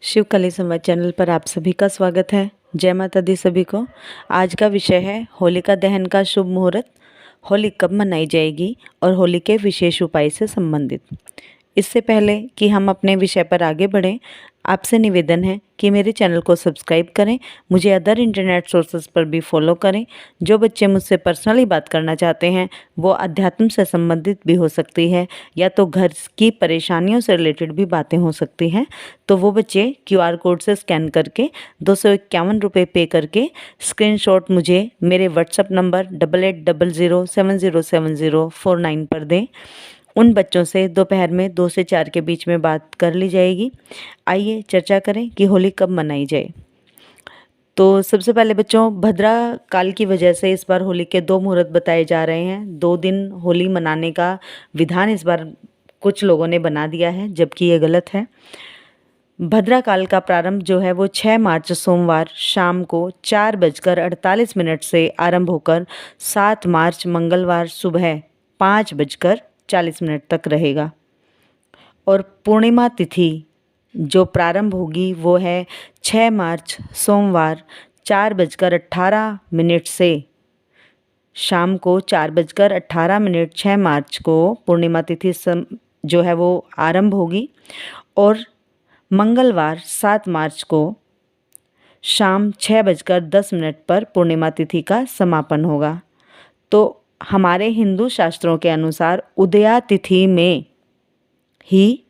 शिव कली संवाद चैनल पर आप सभी का स्वागत है। जय माता दी सभी को। आज का विषय है होलिका दहन का शुभ मुहूर्त, होली कब मनाई जाएगी और होली के विशेष उपाय से संबंधित। इससे पहले कि हम अपने विषय पर आगे बढ़ें, आपसे निवेदन है कि मेरे चैनल को सब्सक्राइब करें, मुझे अदर इंटरनेट सोर्सेज पर भी फॉलो करें। जो बच्चे मुझसे पर्सनली बात करना चाहते हैं वो अध्यात्म से संबंधित भी हो सकती है या तो घर की परेशानियों से रिलेटेड भी बातें हो सकती हैं, तो वो बच्चे QR कोड से स्कैन करके 251 रुपये पे करके स्क्रीनशॉट मुझे मेरे व्हाट्सएप नंबर 8800707049 पर दें। उन बच्चों से दोपहर में 2 से 4 के बीच में बात कर ली जाएगी। आइए चर्चा करें कि होली कब मनाई जाए। तो सबसे पहले बच्चों, भद्रा काल की वजह से इस बार होली के 2 मुहूर्त बताए जा रहे हैं। 2 दिन होली मनाने का विधान इस बार कुछ लोगों ने बना दिया है, जबकि ये गलत है। भद्रा काल का प्रारंभ जो है वो 6 मार्च सोमवार शाम को 4:48 से आरंभ होकर 7 मार्च मंगलवार सुबह 5:40 तक रहेगा। और पूर्णिमा तिथि जो प्रारंभ होगी वो है 6 मार्च सोमवार 4:18 से शाम को 4:18 6 मार्च को पूर्णिमा तिथि जो है वो आरंभ होगी। और मंगलवार 7 मार्च को शाम 6:10 पर पूर्णिमा तिथि का समापन होगा। तो हमारे हिंदू शास्त्रों के अनुसार उदया तिथि में ही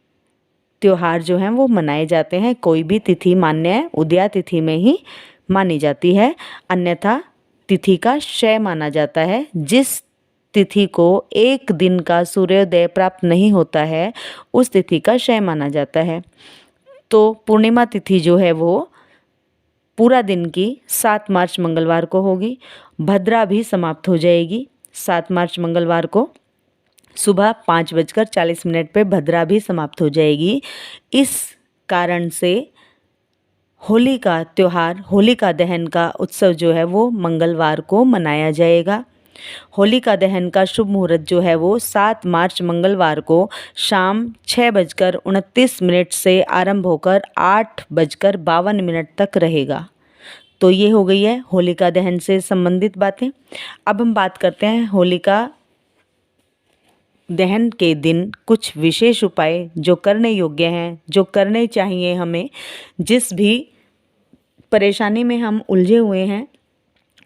त्योहार जो हैं वो मनाए जाते हैं। कोई भी तिथि मान्य है, उदया तिथि में ही मानी जाती है, अन्यथा तिथि का क्षय माना जाता है। जिस तिथि को एक दिन का सूर्योदय प्राप्त नहीं होता है उस तिथि का क्षय माना जाता है। तो पूर्णिमा तिथि जो है वो पूरा दिन की 7 मार्च मंगलवार को होगी। भद्रा भी समाप्त हो जाएगी 7 मार्च मंगलवार को सुबह 5:40 पे भद्रा भी समाप्त हो जाएगी। इस कारण से होली का त्यौहार, होलिका दहन का उत्सव जो है वो मंगलवार को मनाया जाएगा। होलिका दहन का शुभ मुहूर्त जो है वो 7 मार्च मंगलवार को शाम 6:29 से आरंभ होकर 8:52 तक रहेगा। तो ये हो गई है होलिका दहन से संबंधित बातें। अब हम बात करते हैं होलिका दहन के दिन कुछ विशेष उपाय जो करने योग्य हैं, जो करने चाहिए हमें। जिस भी परेशानी में हम उलझे हुए हैं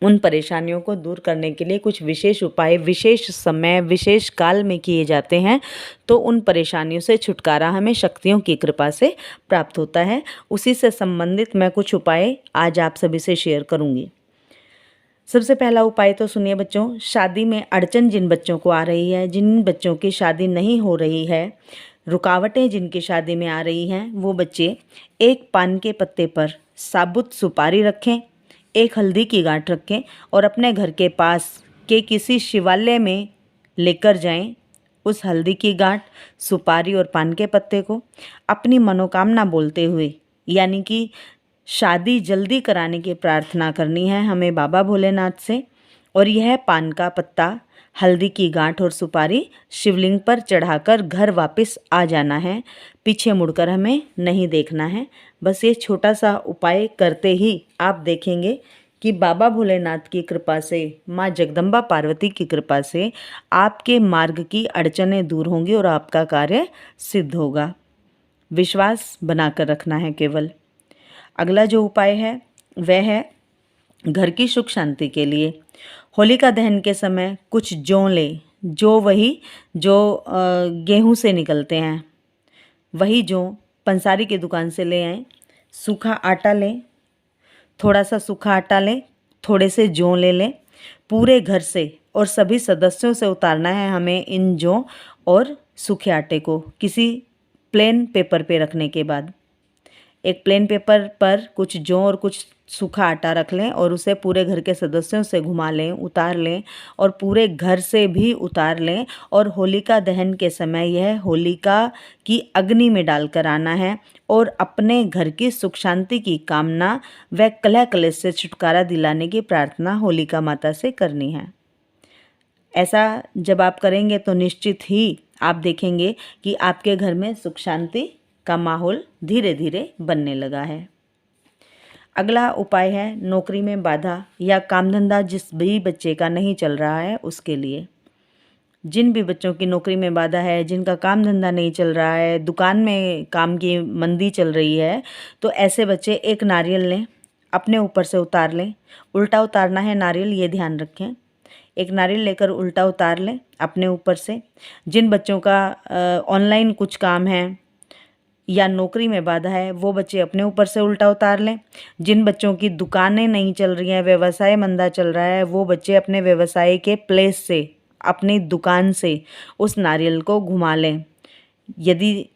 उन परेशानियों को दूर करने के लिए कुछ विशेष उपाय विशेष समय विशेष काल में किए जाते हैं, तो उन परेशानियों से छुटकारा हमें शक्तियों की कृपा से प्राप्त होता है। उसी से संबंधित मैं कुछ उपाय आज आप सभी से शेयर करूंगी। सबसे पहला उपाय तो सुनिए बच्चों, शादी में अड़चन जिन बच्चों को आ रही है, जिन बच्चों की शादी नहीं हो रही है, रुकावटें जिनकी शादी में आ रही हैं, वो बच्चे एक पान के पत्ते पर साबुत सुपारी रखें, एक हल्दी की गांठ रखें और अपने घर के पास के किसी शिवालय में लेकर जाएं। उस हल्दी की गांठ, सुपारी और पान के पत्ते को अपनी मनोकामना बोलते हुए, यानी कि शादी जल्दी कराने की प्रार्थना करनी है हमें बाबा भोलेनाथ से। और यह पान का पत्ता, हल्दी की गांठ और सुपारी शिवलिंग पर चढ़ाकर घर वापस आ जाना है। पीछे मुड़कर हमें नहीं देखना है। बस ये छोटा सा उपाय करते ही आप देखेंगे कि बाबा भोलेनाथ की कृपा से, माँ जगदम्बा पार्वती की कृपा से आपके मार्ग की अड़चनें दूर होंगी और आपका कार्य सिद्ध होगा। विश्वास बनाकर रखना है केवल। अगला जो उपाय है वह है घर की सुख शांति के लिए। होलिका दहन के समय कुछ जौ लें, जो गेहूं से निकलते हैं, वही जौ पंसारी की दुकान से ले आएं। सूखा आटा लें, थोड़ा सा सूखा आटा लें, थोड़े से जौ ले लें। पूरे घर से और सभी सदस्यों से उतारना है हमें इन जौ और सूखे आटे को। किसी प्लेन पेपर पे रखने के बाद एक प्लेन पेपर पर कुछ जौ और कुछ सूखा आटा रख लें और उसे पूरे घर के सदस्यों से घुमा लें, उतार लें और पूरे घर से भी उतार लें। और होलिका दहन के समय यह होलिका की अग्नि में डालकर आना है और अपने घर की सुख शांति की कामना व कलह कलेश से छुटकारा दिलाने की प्रार्थना होलिका माता से करनी है। ऐसा जब आप करेंगे तो निश्चित ही आप देखेंगे कि आपके घर में सुख शांति का माहौल धीरे धीरे बनने लगा है। अगला उपाय है नौकरी में बाधा या काम धंधा जिस भी बच्चे का नहीं चल रहा है उसके लिए। जिन भी बच्चों की नौकरी में बाधा है, जिनका काम धंधा नहीं चल रहा है, दुकान में काम की मंदी चल रही है, तो ऐसे बच्चे एक नारियल लें, अपने ऊपर से उतार लें। उल्टा उतारना है नारियल, ये ध्यान रखें। एक नारियल लेकर उल्टा उतार लें अपने ऊपर से। जिन बच्चों का ऑनलाइन कुछ काम है या नौकरी में बाधा है, वो बच्चे अपने ऊपर से उल्टा उतार लें। जिन बच्चों की दुकानें नहीं चल रही हैं, व्यवसाय मंदा चल रहा है, वो बच्चे अपने व्यवसाय के प्लेस से, अपनी दुकान से उस नारियल को घुमा लें। यदि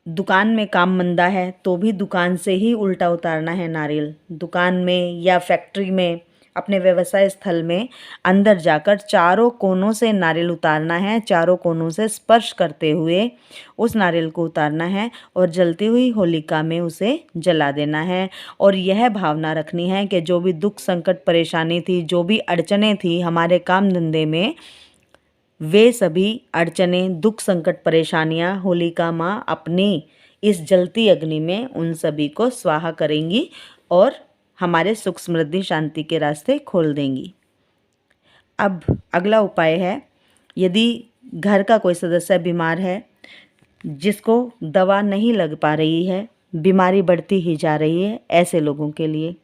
दुकान में काम मंदा है तो भी दुकान से ही उल्टा उतारना है नारियल। दुकान में या फैक्ट्री में, अपने व्यवसाय स्थल में अंदर जाकर चारों कोनों से नारियल उतारना है। चारों कोनों से स्पर्श करते हुए उस नारियल को उतारना है और जलती हुई होलिका में उसे जला देना है। और यह भावना रखनी है कि जो भी दुख संकट परेशानी थी, जो भी अड़चनें थी हमारे काम धंधे में, वे सभी अड़चनें, दुख संकट परेशानियां होलिका माँ अपनी इस जलती अग्नि में उन सभी को स्वाहा करेंगी और हमारे सुख समृद्धि शांति के रास्ते खोल देंगी। अब अगला उपाय है, यदि घर का कोई सदस्य बीमार है, जिसको दवा नहीं लग पा रही है, बीमारी बढ़ती ही जा रही है, ऐसे लोगों के लिए,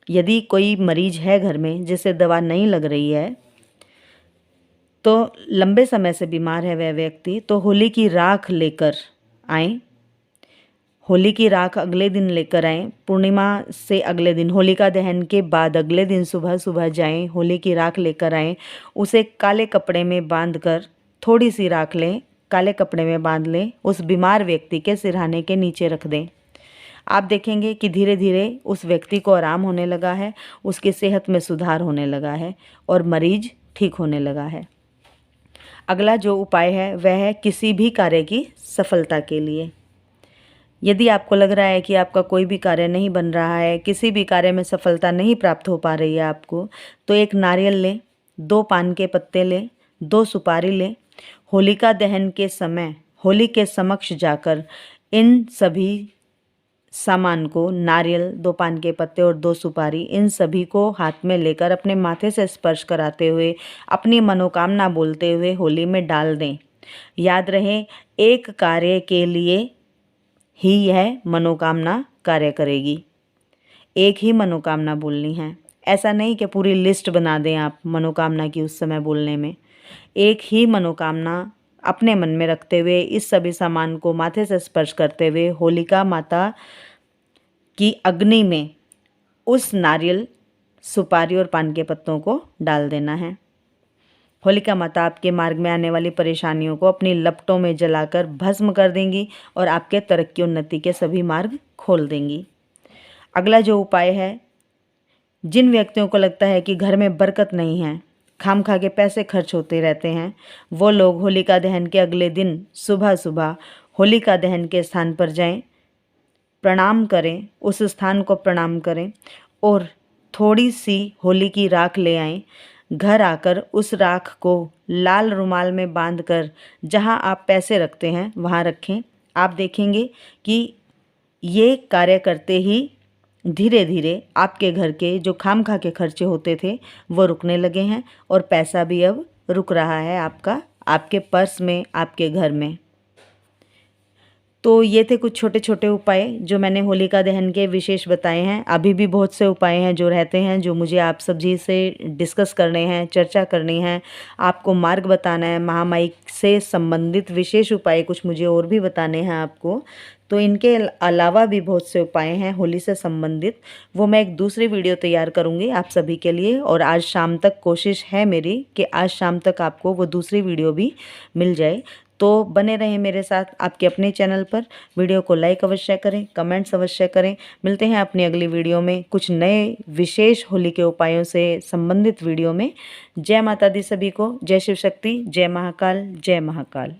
यदि कोई मरीज है घर में जिसे दवा नहीं लग रही है, तो लंबे समय से बीमार है वह व्यक्ति, तो होली की राख लेकर आएं। होली की राख अगले दिन लेकर आएं। पूर्णिमा से अगले दिन, होलिका दहन के बाद अगले दिन सुबह सुबह जाएं, होली की राख लेकर आएं। उसे काले कपड़े में बांधकर, थोड़ी सी राख लें, काले कपड़े में बांध लें, उस बीमार व्यक्ति के सिरहाने के नीचे रख दें। आप देखेंगे कि धीरे धीरे उस व्यक्ति को आराम होने लगा है, उसकी सेहत में सुधार होने लगा है और मरीज ठीक होने लगा है। अगला जो उपाय है वह है किसी भी कार्य की सफलता के लिए। यदि आपको लग रहा है कि आपका कोई भी कार्य नहीं बन रहा है, किसी भी कार्य में सफलता नहीं प्राप्त हो पा रही है आपको, तो एक नारियल लें, 2 पान के पत्ते लें, 2 सुपारी लें। होलिका दहन के समय होली के समक्ष जाकर इन सभी सामान को, नारियल, 2 पान के पत्ते और 2 सुपारी, इन सभी को हाथ में लेकर अपने माथे से स्पर्श कराते हुए, अपनी मनोकामना बोलते हुए होली में डाल दें। याद रहे, एक कार्य के लिए ही यह मनोकामना कार्य करेगी। एक ही मनोकामना बोलनी है। ऐसा नहीं कि पूरी लिस्ट बना दें आप मनोकामना की उस समय बोलने में। एक ही मनोकामना अपने मन में रखते हुए, इस सभी सामान को माथे से स्पर्श करते हुए होलिका माता की अग्नि में उस नारियल, सुपारी और पान के पत्तों को डाल देना है। होलिका माता आपके मार्ग में आने वाली परेशानियों को अपनी लपटों में जलाकर भस्म कर देंगी और आपके तरक्की उन्नति के सभी मार्ग खोल देंगी। अगला जो उपाय है, जिन व्यक्तियों को लगता है कि घर में बरकत नहीं है, खामखा के पैसे खर्च होते रहते हैं, वो लोग होलिका दहन के अगले दिन सुबह सुबह होलिका दहन के स्थान पर जाएं, प्रणाम करें, उस स्थान को प्रणाम करें और थोड़ी सी होली की राख ले आएं। घर आकर उस राख को लाल रुमाल में बांधकर जहां आप पैसे रखते हैं वहां रखें। आप देखेंगे कि ये कार्य करते ही धीरे धीरे आपके घर के जो खामखा के खर्चे होते थे वो रुकने लगे हैं और पैसा भी अब रुक रहा है आपका, आपके पर्स में, आपके घर में। तो ये थे कुछ छोटे छोटे उपाय जो मैंने होलिका दहन के विशेष बताए हैं। अभी भी बहुत से उपाय हैं जो रहते हैं, जो मुझे आप सभी से डिस्कस करने हैं, चर्चा करनी है, आपको मार्ग बताना है, महामाई से संबंधित विशेष उपाय कुछ मुझे और भी बताने हैं आपको। तो इनके अलावा भी बहुत से उपाय हैं होली से संबंधित, वो मैं एक दूसरी वीडियो तैयार करूँगी आप सभी के लिए। और आज शाम तक कोशिश है मेरी कि आज शाम तक आपको वो दूसरी वीडियो भी मिल जाए। तो बने रहें मेरे साथ आपके अपने चैनल पर। वीडियो को लाइक अवश्य करें, कमेंट्स अवश्य करें। मिलते हैं अपनी अगली वीडियो में कुछ नए विशेष होली के उपायों से संबंधित वीडियो में। जय माता दी सभी को। जय शिव शक्ति, जय महाकाल, जय महाकाल।